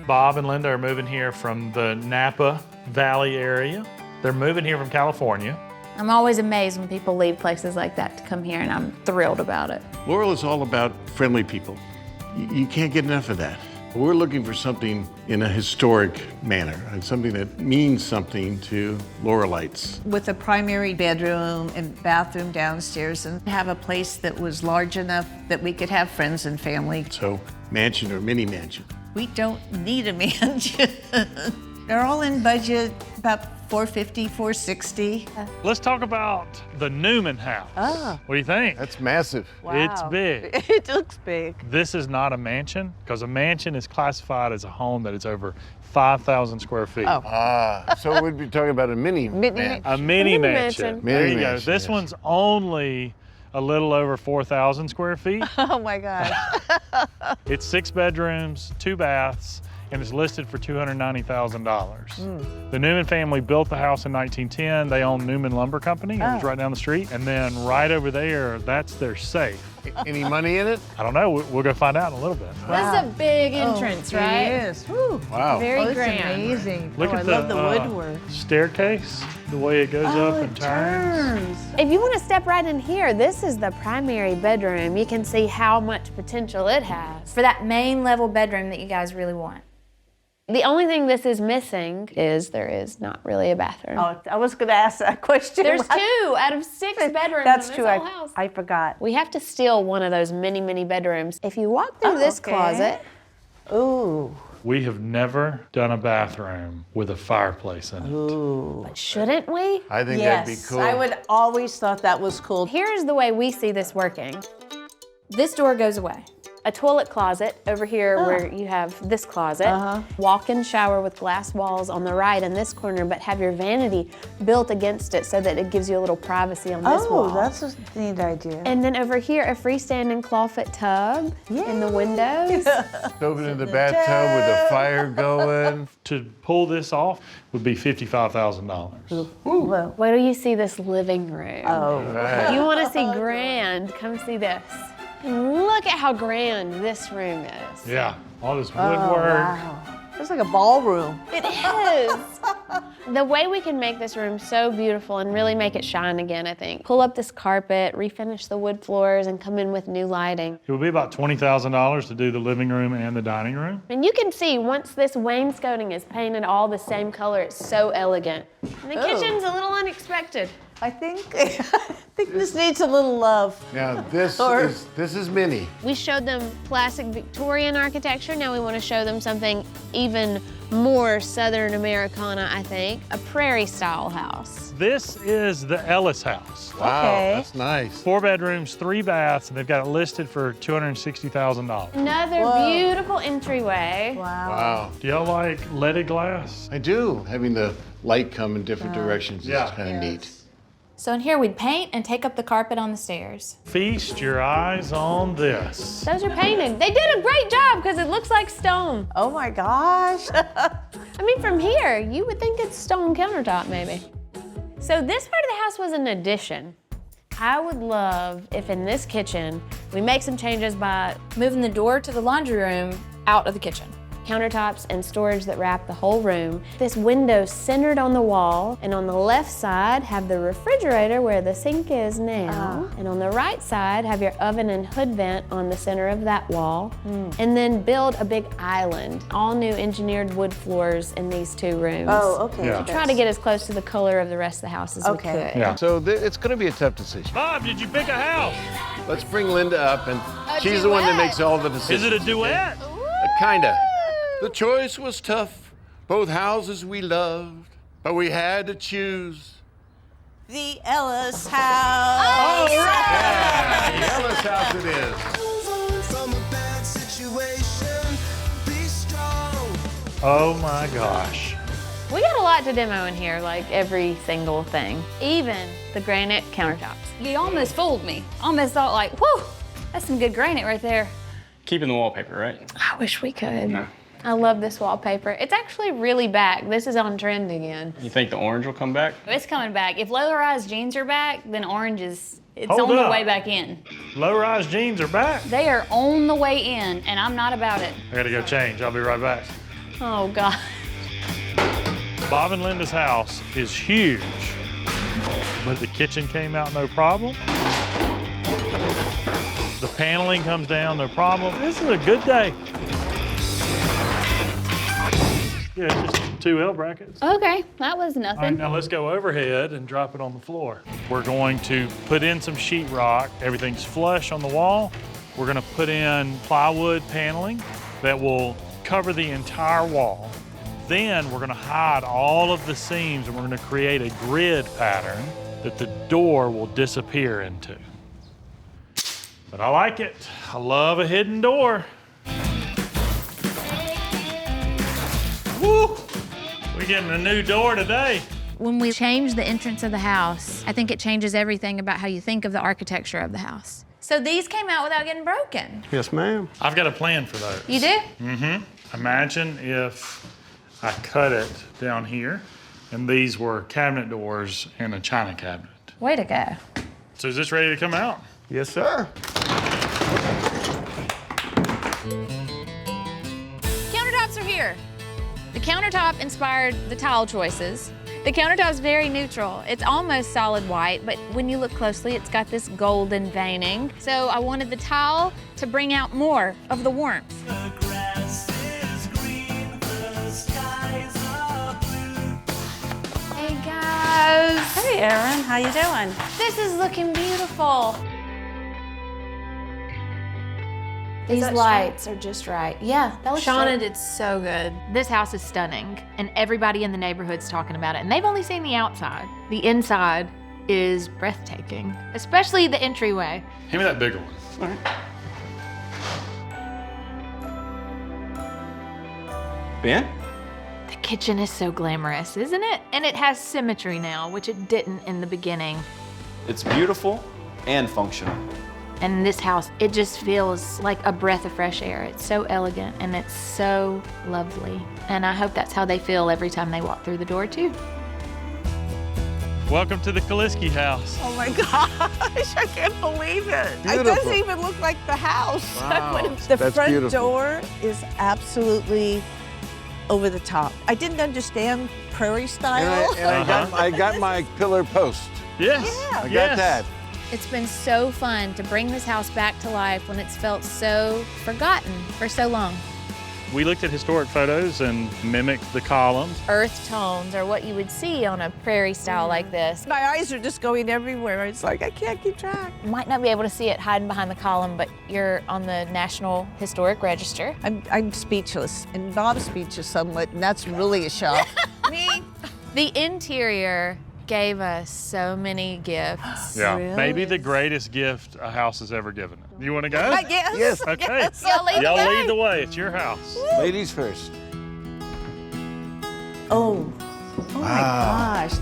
Bob and Linda are moving here from the Napa Valley area. They're moving here from California. I'm always amazed when people leave places like that to come here, and I'm thrilled about it. Laurel is all about friendly people. You can't get enough of that. We're looking for something in a historic manner, and something that means something to Laurelites. With a primary bedroom and bathroom downstairs, and have a place that was large enough that we could have friends and family. So, mansion or mini mansion. We don't need a mansion. They're all in budget, about $450, $460. Let's talk about the Newman house. Oh. What do you think? That's massive. It's big. It looks big. This is not a mansion, because a mansion is classified as a home that is over 5,000 square feet. Oh. So we'd be talking about a mini mansion. A mini mansion. Mini There you go. mansion, This yes. one's only a little over 4,000 square feet. Oh my gosh. It's 6 bedrooms, 2 baths, and it's listed for $290,000. The Newman family built the house in 1910. They own Newman Lumber Company. It was right down the street. And then right over there, that's their safe. Any money in it? I don't know. We'll go find out in a little bit. This is a big entrance, right? It is. Woo. Wow. Very It's grand. amazing. Look I at love the the woodwork. staircase, the way it goes up and turns. If you want to step right in here, this is the primary bedroom. You can see how much potential it has. For that main level bedroom that you guys really want. The only thing this is missing is there is not really a bathroom. Oh, I was going to ask that question. There's 2 out of 6 bedrooms That's in true. this whole house. I forgot. We have to steal one of those mini bedrooms. If you walk through this okay. closet, Ooh. We have never done a bathroom with a fireplace in it. but shouldn't we? I think that'd be cool. I would always thought that was cool. Here's the way we see this working. This door goes away. A toilet closet over here where you have this closet. Walk-in shower with glass walls on the right in this corner, but have your vanity built against it so that it gives you a little privacy on this wall. Oh, that's a neat idea. And then over here, a freestanding clawfoot tub in the windows. Open in the bathtub with a fire going. To pull this off would be $55,000. Well, Wait till you see this living room. oh. Right. You want to see grand, come see this. And look at how grand this room is. Yeah, all this Oh, woodwork. wow. It's like a ballroom. It is. The way we can make this room so beautiful and really make it shine again, I think. Pull up this carpet, refinish the wood floors, and come in with new lighting. It would be about $20,000 to do the living room and the dining room. And you can see once this wainscoting is painted all the same color, it's so elegant. And the kitchen's a little unexpected. I think this needs a little love. Now this is mini. We showed them classic Victorian architecture. Now we want to show them something even more Southern Americana, I think. A prairie-style house. This is the Ellis house. Wow, Okay. that's nice. 4 bedrooms, 3 baths, and they've got it listed for $260,000. Another Whoa. beautiful entryway. Wow. Wow. Do y'all like leaded glass? I do. Having the light come in different directions Yeah. is kind of neat. So in here, we'd paint and take up the carpet on the stairs. Feast your eyes on this. Those are painted. They did a great job because it looks like stone. Oh my gosh. I mean, from here, you would think it's stone countertop, maybe. So this part of the house was an addition. I would love if in this kitchen, we make some changes by Moving the door to the laundry room out of the kitchen. countertops and storage that wrap the whole room. This window centered on the wall, and on the left side have the refrigerator where the sink is now, and on the right side have your oven and hood vent on the center of that wall, and then build a big island. All new engineered wood floors in these 2 rooms. Oh, okay. Yeah. Try to get as close to the color of the rest of the house as we Okay. could. Yeah. So it's going to be a tough decision. Bob, did you pick a house? Let's bring Linda up, and she's the one that makes all the decisions. Is it a duet? Kinda. The choice was tough, both houses we loved, but we had to choose. The Ellis house. All right. Yeah, the Ellis house it is. From a bad situation, be strong. Oh my gosh. We got a lot to demo in here, like every single thing, even the granite countertops. You almost fooled me. Almost thought like, whew, that's some good granite right there. Keeping the wallpaper, right? I wish we could. No. I love this wallpaper. It's actually really back. This is on trend again. You think the orange will come back? It's coming back. If low-rise jeans are back, then orange is, it's Hold on up. the way back in. Low-rise jeans are back. They are on the way in, and I'm not about it. I gotta go change. I'll be right back. Oh, God. Bob and Linda's house is huge, but the kitchen came out no problem. The paneling comes down, no problem. This is a good day. Yeah, just 2 L brackets. Okay, that was All right, nothing. now let's go overhead and drop it on the floor. We're going to put in some sheetrock. Everything's flush on the wall. We're gonna put in plywood paneling that will cover the entire wall. Then we're gonna hide all of the seams and we're gonna create a grid pattern that the door will disappear into. But I like it. I love a hidden door. Woo! We're getting a new door today. When we change the entrance of the house, I think it changes everything about how you think of the architecture of the house. So these came out without getting broken? Yes, ma'am. I've got a plan for those. You do? Imagine if I cut it down here and these were cabinet doors and a china cabinet. Way to go. So is this ready to come out? Yes, sir. Countertops are here. The countertop inspired the tile choices. The countertop's very neutral. It's almost solid white, but when you look closely, it's got this golden veining. So I wanted the tile to bring out more of the warmth. The grass is green, the skies are blue. Hey, guys. Hey, Erin, how you doing? This is looking beautiful. These that lights are just right. Yeah, that looks Shauna straight. did so good. This house is stunning, and everybody in the neighborhood's talking about it, and they've only seen the outside. The inside is breathtaking, especially the entryway. Give me that bigger one. Ben? The kitchen is so glamorous, isn't it? And it has symmetry now, which it didn't in the beginning. It's beautiful and functional. And this house, it just feels like a breath of fresh air. It's so elegant and it's so lovely. And I hope that's how they feel every time they walk through the door too. Welcome to the Kaliski house. Oh my gosh, I can't believe it. It Beautiful. doesn't even look like the house. Wow, The that's front beautiful. door is absolutely over the top. I didn't understand prairie style. And I got my pillar post. Yes. Yeah. I got that. It's been so fun to bring this house back to life when it's felt so forgotten for so long. We looked at historic photos and mimicked the columns. Earth tones are what you would see on a prairie style like this. My eyes are just going everywhere. It's like I can't keep track. You might not be able to see it hiding behind the column, but you're on the National Historic Register. I'm speechless, and Bob's speechless somewhat, and that's really a shock. Me? The interior gave us so many gifts. Yeah, Really? maybe the greatest gift a house has ever given. You want to go? I guess. Yes. Okay. Yes. Y'all lead the Y'all way. lead the way. It's your house. Ladies first. Oh my Wow. gosh.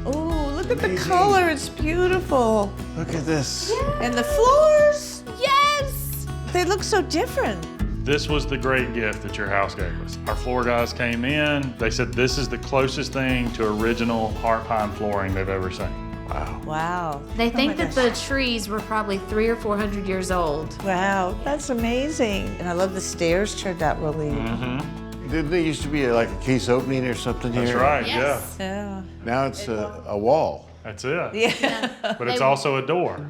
Oh, look at the color. It's beautiful. Look at this. And the floors, Yes! they look so different. This was the great gift that your house gave us. Our floor guys came in. They said this is the closest thing to original heart pine flooring they've ever seen. Wow. Wow. They think my that the trees were probably 300 or 400 years old. Wow, that's amazing. And I love the stairs turned out really. Didn't there used to be like a case opening or something here? That's right, Yes. Yeah. Now it's a wall. yeah. That's it. Yeah. But it's also a door.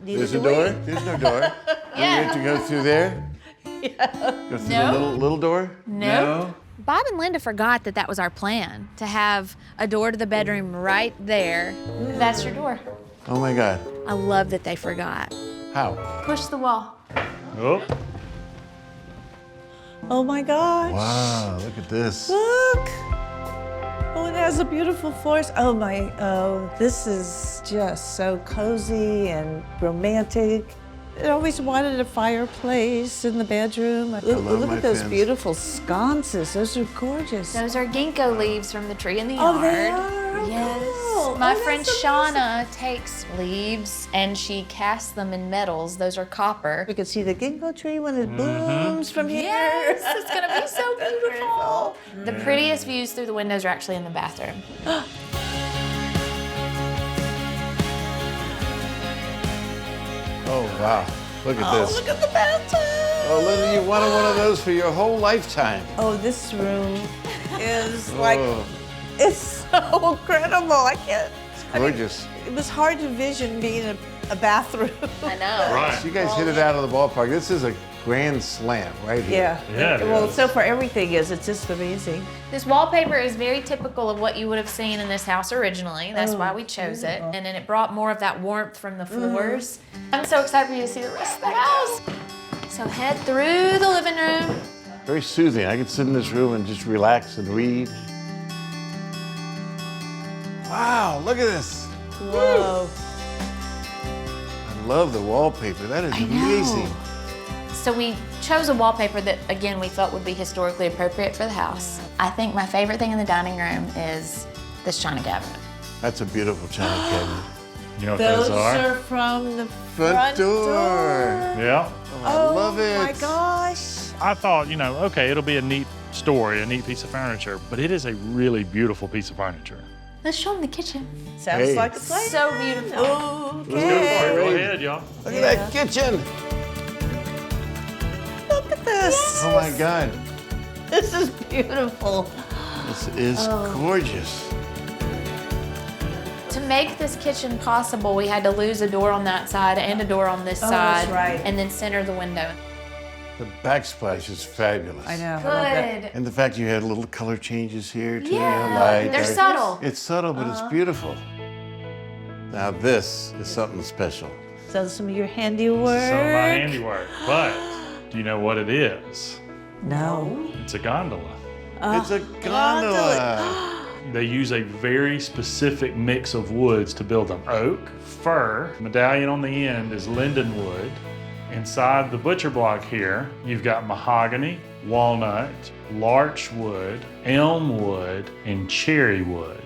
There's a door? There's no door. We have to go through there? Go through the little door? No. Bob and Linda forgot that that was our plan, to have a door to the bedroom right there. That's your door. Oh my God. I love that they forgot. How? Push the wall. Oh, Oh my gosh. Wow, look at this. Look. Oh, it has a beautiful floors. Oh, this is just so cozy and romantic. I always wanted a fireplace in the bedroom. Look my at those fence. beautiful sconces. Those are gorgeous. Those are ginkgo leaves from the tree in the Oh, yard. they are? Yes. Oh, My oh, friend that's amazing. Shauna takes leaves and she casts them in metals. Those are copper. We can see the ginkgo tree when it blooms from here. Yes, it's gonna be so beautiful. The prettiest views through the windows are actually in the bathroom. Oh, wow. Look at Oh, this. look at the bathtub. Oh, Linda, you wanted one of those for your whole lifetime. Oh, this room is like, Oh, it's so incredible. I can't. it's gorgeous. It was hard to vision being a bathroom. I know. Right. So you guys hit it out of the ballpark. This is a grand slam right here. Yeah. Yeah, it Well, is. so far everything is. It's just amazing. This wallpaper is very typical of what you would have seen in this house originally. That's why we chose it. And then it brought more of that warmth from the floors. I'm so excited for you to see the rest of the house. So head through the living room. Very soothing. I could sit in this room and just relax and read. Wow, look at this. Whoa. I love the wallpaper. That is amazing. So we chose a wallpaper that, again, we felt would be historically appropriate for the house. I think my favorite thing in the dining room is this china cabinet. That's a beautiful china cabinet. You know what Those those are? are from the Front door. Yeah. I love it. Oh my gosh. I thought, you know, okay, it'll be a neat story, a neat piece of furniture, but it is a really beautiful piece of furniture. Let's show them the kitchen. Sounds Hey. like a plan. So beautiful. Okay. Go ahead, y'all. Look at that kitchen. Look at this. Oh my God. This is beautiful. This is gorgeous. To make this kitchen possible, we had to lose a door on that side and a door on this Oh, side. that's right. And then center the window. The backsplash is fabulous. I know. I love that. Good. And the fact you had little color changes here too. Yeah, light, they're dark. subtle. It's subtle, but it's beautiful. Now this is something special. So some of your handiwork. Some of my handiwork. But do you know what it is? No. It's a gondola. It's a gondola. They use a very specific mix of woods to build them. Oak, fir, medallion on the end is linden wood. Inside the butcher block here, you've got mahogany, walnut, larch wood, elm wood, and cherry wood.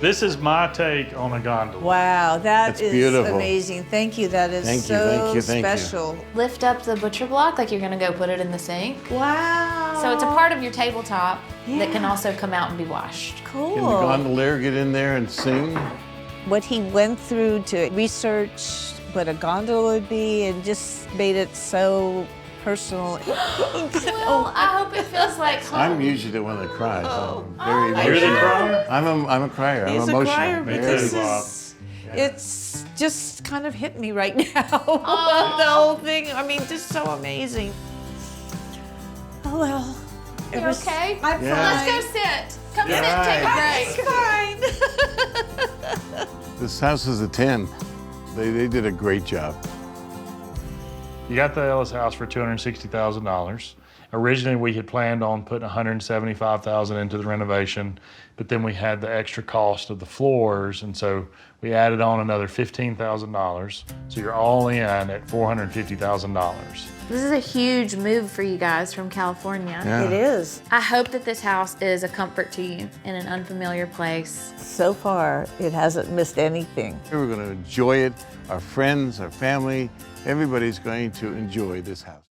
This is my take on a gondola. Wow, That's is beautiful. amazing. Thank you. That is Thank you, so thank you, thank you. special. Lift up the butcher block like you're gonna go put it in the sink. Wow. So it's a part of your tabletop that can Yeah. also come out and be washed. Cool. Can the gondolier get in there and sing? What he went through to research what a gondola would be and just made it so personal. Well, I hope it feels like home. I'm usually the one that cries. I'm very You're the emotional. crier? I'm a crier. He's I'm a emotional. crier, Me but too, this Bob. is, it's just kind of hit me right now. The whole thing, I mean, just so amazing. Oh well. You okay? I'm Yeah. Let's fine. go sit. Come Yeah. sit and take a break. It's fine. This house is a 10. They did a great job. You got the Ellis house for $260,000. Originally, we had planned on putting $175,000 into the renovation, but then we had the extra cost of the floors, and so we added on another $15,000. So you're all in at $450,000. This is a huge move for you guys from California. Yeah. It is. I hope that this house is a comfort to you in an unfamiliar place. So far, it hasn't missed anything. We're going to enjoy it. Our friends, our family, everybody's going to enjoy this house.